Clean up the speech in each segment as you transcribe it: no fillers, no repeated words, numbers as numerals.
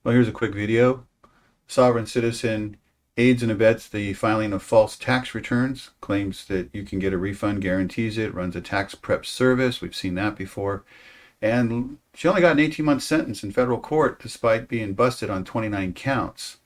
Well, here's a quick video. Sovereign citizen aids and abets the filing of false tax returns, claims that you can get a refund, guarantees it, runs a tax prep service. We've seen that before. And she only got an 18-month sentence in federal court despite being busted on 29 counts.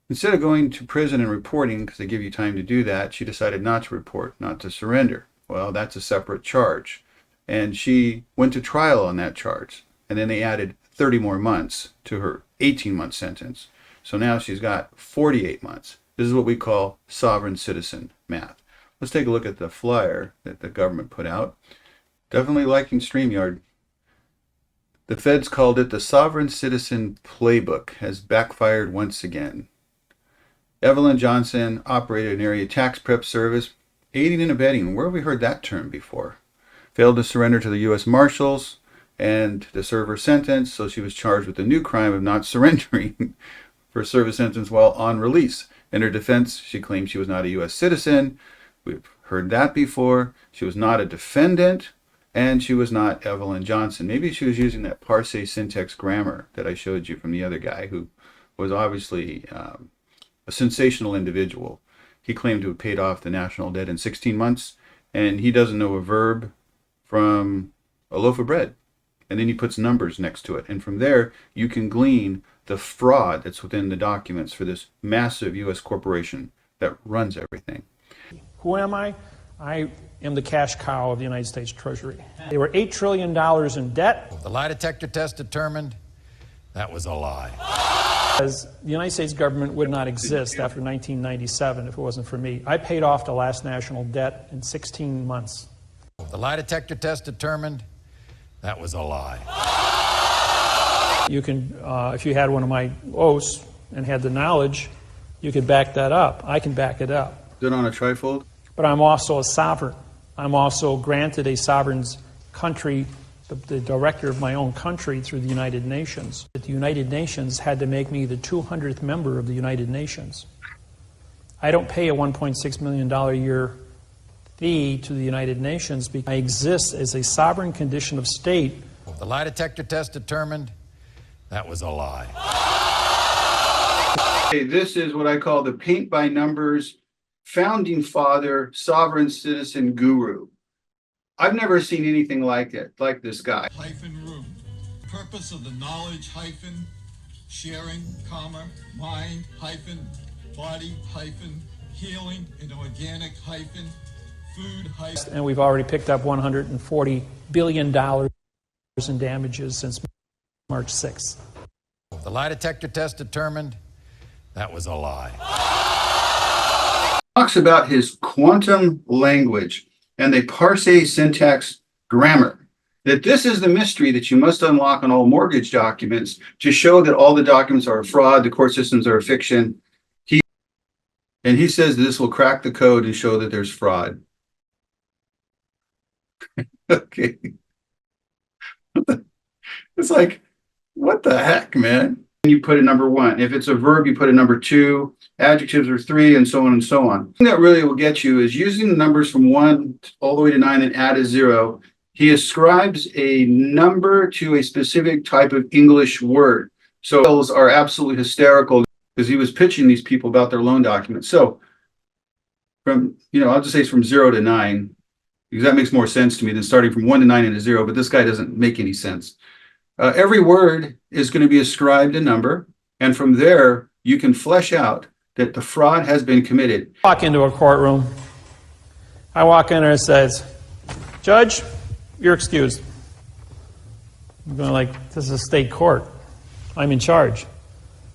Instead of going to prison and reporting, because they give you time to do that, she decided not to report, not to surrender. Well, that's a separate charge. And she went to trial on that charge. And then they added 30 more months to her 18-month sentence. So now she's got 48 months. This is what we call sovereign citizen math. Let's take a look at the flyer that the government put out. Definitely liking StreamYard. The feds called it the Sovereign Citizen Playbook has backfired once again. Evelyn Johnson operated an area tax prep service, aiding and abetting. Where have we heard that term before? Failed to surrender to the U.S. Marshals and to serve her sentence, so she was charged with the new crime of not surrendering for a service sentence while on release. In her defense, she claimed she was not a U.S. citizen. We've heard that before. She was not a defendant, and she was not Evelyn Johnson. Maybe she was using that parse syntax grammar that I showed you from the other guy, who was obviously a sensational individual. He claimed to have paid off the national debt in 16 months, and he doesn't know a verb from a loaf of bread. And then he puts numbers next to it. And from there, you can glean the fraud that's within the documents for this massive U.S. corporation that runs everything. Who am I? I am the cash cow of the United States Treasury. They were $8 trillion in debt. The lie detector test determined that was a lie. Because the United States government would not exist after 1997 if it wasn't for me. I paid off the last national debt in 16 months. The lie detector test determined that was a lie. You can, if you had one of my oaths and had the knowledge, you could back that up. I can back it up. Is it on a trifold? But I'm also a sovereign. I'm also granted a sovereign's country, the director of my own country through the United Nations. The United Nations had to make me the 200th member of the United Nations. I don't pay a $1.6 million a year fee to the United Nations because I exist as a sovereign condition of state. The lie detector test determined that was a lie. Okay, this is what I call the paint by numbers founding father sovereign citizen guru. I've never seen anything like it, like this guy. Room. Purpose of the knowledge hyphen, sharing, comma, mind hyphen, body hyphen, healing and organic hyphen, food hyphen. And we've already picked up $140 billion in damages since March 6th. The lie detector test determined that was a lie. Talks about his quantum language and the parse syntax grammar. That this is the mystery that you must unlock on all mortgage documents to show that all the documents are a fraud, the court systems are a fiction. He says this will crack the code and show that there's fraud. Okay. It's like, what the heck, man? You put a number 1. If it's a verb, you put a number 2. Adjectives are 3, and so on and so on. The thing that really will get you is using the numbers from 1 all the way to 9 and add a 0. He ascribes a number to a specific type of English word. So those are absolutely hysterical because he was pitching these people about their loan documents. So from, I'll just say it's from 0 to 9, because that makes more sense to me than starting from 1 to 9 and a 0, but this guy doesn't make any sense. Every word is going to be ascribed a number, and from there, you can flesh out that the fraud has been committed. I walk into a courtroom. I walk in and it says, "Judge, you're excused." I'm going like, this is a state court. I'm in charge.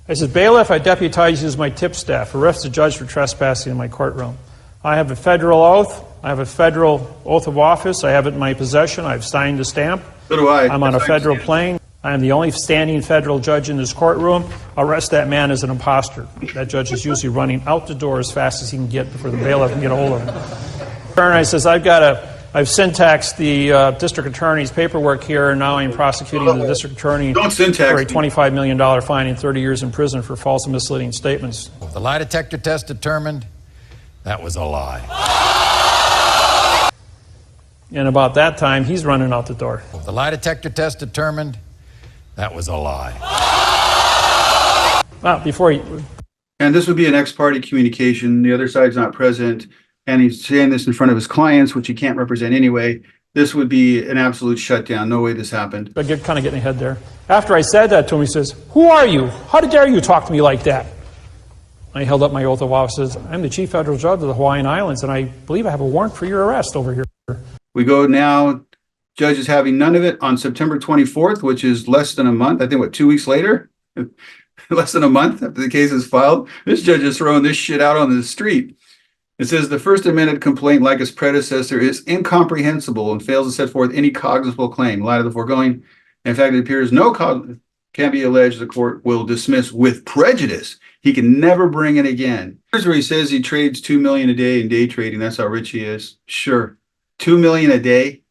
I said, "Bailiff, I deputize you as my tip staff. Arrest the judge for trespassing in my courtroom. I have a federal oath. I have a federal oath of office. I have it in my possession. I've signed the stamp. So do I. I'm on a federal plane. I am the only standing federal judge in this courtroom. Arrest that man as an imposter." That judge is usually running out the door as fast as he can get before the bailiff can get a hold of him. And I says, I've syntaxed the district attorney's paperwork here, and now I'm prosecuting the district attorney for a $25 million fine and 30 years in prison for false and misleading statements. The lie detector test determined that was a lie. And about that time, he's running out the door. The lie detector test determined that was a lie. Before you, And this would be an ex-party communication. The other side's not present, and he's saying this in front of his clients, which he can't represent anyway. This would be an absolute shutdown. No way this happened. I get kind of getting ahead there. After I said that to him, he says, "Who are you? How dare you talk to me like that?" I held up my oath of office and says, "I'm the Chief Federal Judge of the Hawaiian Islands, and I believe I have a warrant for your arrest over here." We go now. Judge is having none of it on September 24th, which is less than a month. I think, what, 2 weeks later? Less than a month after the case is filed. This judge is throwing this shit out on the street. It says the first amended complaint, like its predecessor, is incomprehensible and fails to set forth any cognizable claim. In light of the foregoing, in fact, it appears no can be alleged the court will dismiss with prejudice. He can never bring it again. Here's where he says he trades $2 million a day in day trading. That's how rich he is. Sure. $2 million a day.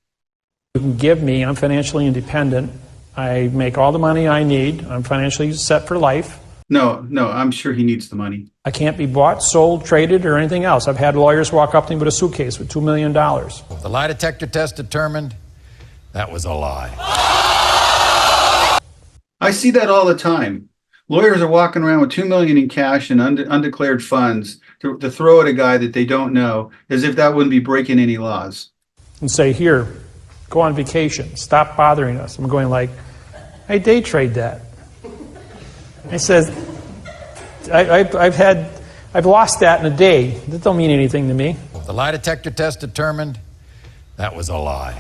You can give me, I'm financially independent. I make all the money I need. I'm financially set for life. No, I'm sure he needs the money. I can't be bought, sold, traded, or anything else. I've had lawyers walk up to me with a suitcase with $2 million. The lie detector test determined that was a lie. I see that all the time. Lawyers are walking around with $2 million in cash and undeclared funds to throw at a guy that they don't know, as if that wouldn't be breaking any laws. And say, "Here, go on vacation. Stop bothering us." I'm going like, "I day trade that." I says, I've lost that in a day. That don't mean anything to me. The lie detector test determined that was a lie.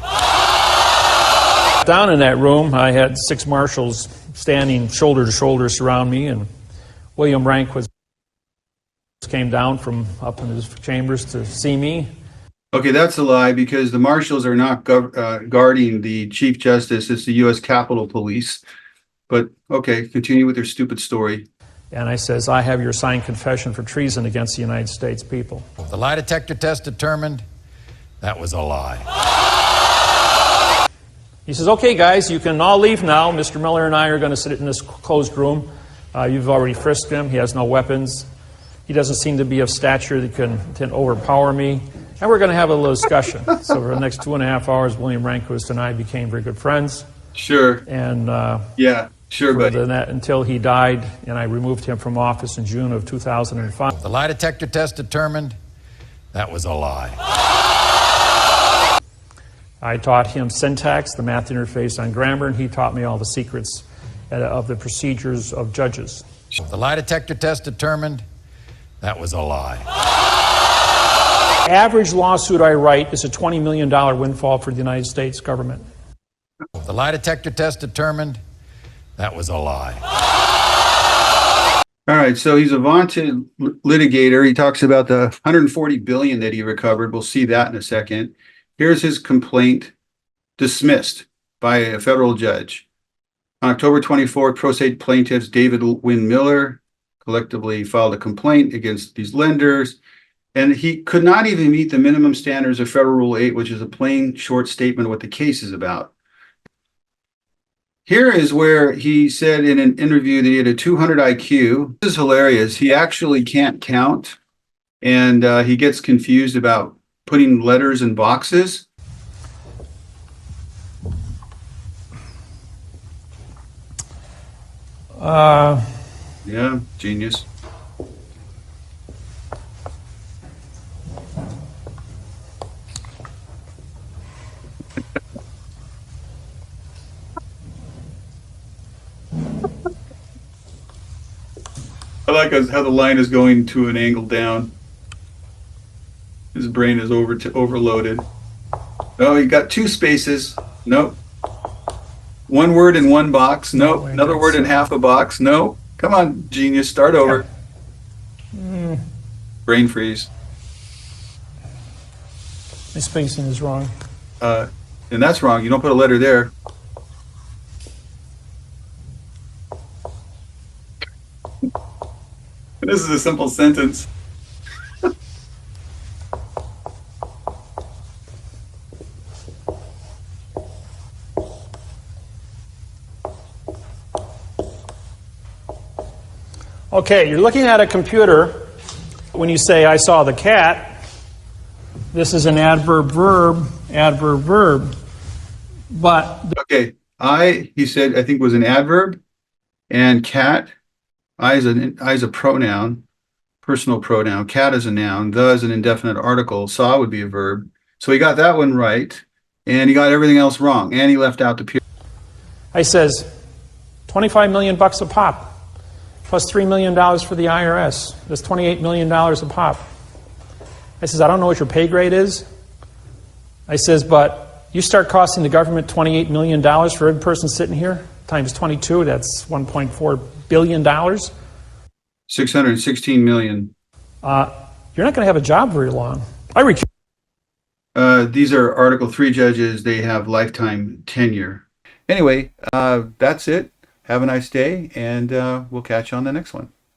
Down in that room, I had 6 marshals standing shoulder to shoulder surround me, and William Rehnquist came down from up in his chambers to see me. Okay, that's a lie, because the marshals are not guarding the Chief Justice. It's the U.S. Capitol Police. But, okay, continue with your stupid story. And I says, "I have your signed confession for treason against the United States people." The lie detector test determined that was a lie. He says, "Okay, guys, you can all leave now. Mr. Miller and I are going to sit in this closed room. You've already frisked him. He has no weapons. He doesn't seem to be of stature that can overpower me. And we're going to have a little discussion." So for the next 2.5 hours, William Rehnquist and I became very good friends. Sure. And Yeah, sure, buddy. until he died, and I removed him from office in June of 2005. The lie detector test determined that was a lie. I taught him syntax, the math interface on grammar, and he taught me all the secrets of the procedures of judges. The lie detector test determined that was a lie. Average lawsuit I write is a $20 million windfall for the United States government. The lie detector test determined that was a lie. All right, so he's a vaunted litigator. He talks about the $140 billion that he recovered. We'll see that in a second. Here's his complaint dismissed by a federal judge. On October 24th, pro se plaintiffs David Wynn Miller collectively filed a complaint against these lenders, and he could not even meet the minimum standards of Federal Rule 8, which is a plain, short statement of what the case is about. Here is where he said in an interview that he had a 200 IQ. This is hilarious. He actually can't count, and he gets confused about putting letters in boxes. Yeah, genius. I like how the line is going to an angle down. His brain is overloaded. Oh, he got 2 spaces. Nope. 1 word in 1 box. Nope. Another word in half a box. No. Come on, genius. Start over. Brain freeze. My spacing is wrong. And that's wrong. You don't put a letter there. This is a simple sentence. Okay, you're looking at a computer. When you say, "I saw the cat," this is an adverb verb, adverb verb. But Okay, he said, I think was an adverb, and cat, I is a pronoun, personal pronoun. Cat is a noun. The is an indefinite article. Saw would be a verb. So he got that one right, and he got everything else wrong, and he left out the period. I says, 25 million bucks a pop, plus $3 million for the IRS. That's $28 million a pop. I says, I don't know what your pay grade is. I says, but you start costing the government $28 million for every person sitting here, times 22, that's $1.4 billion. 616 million. You're not going to have a job very long. These are Article 3 judges. They have lifetime tenure. Anyway, that's it. Have a nice day, and we'll catch you on the next one.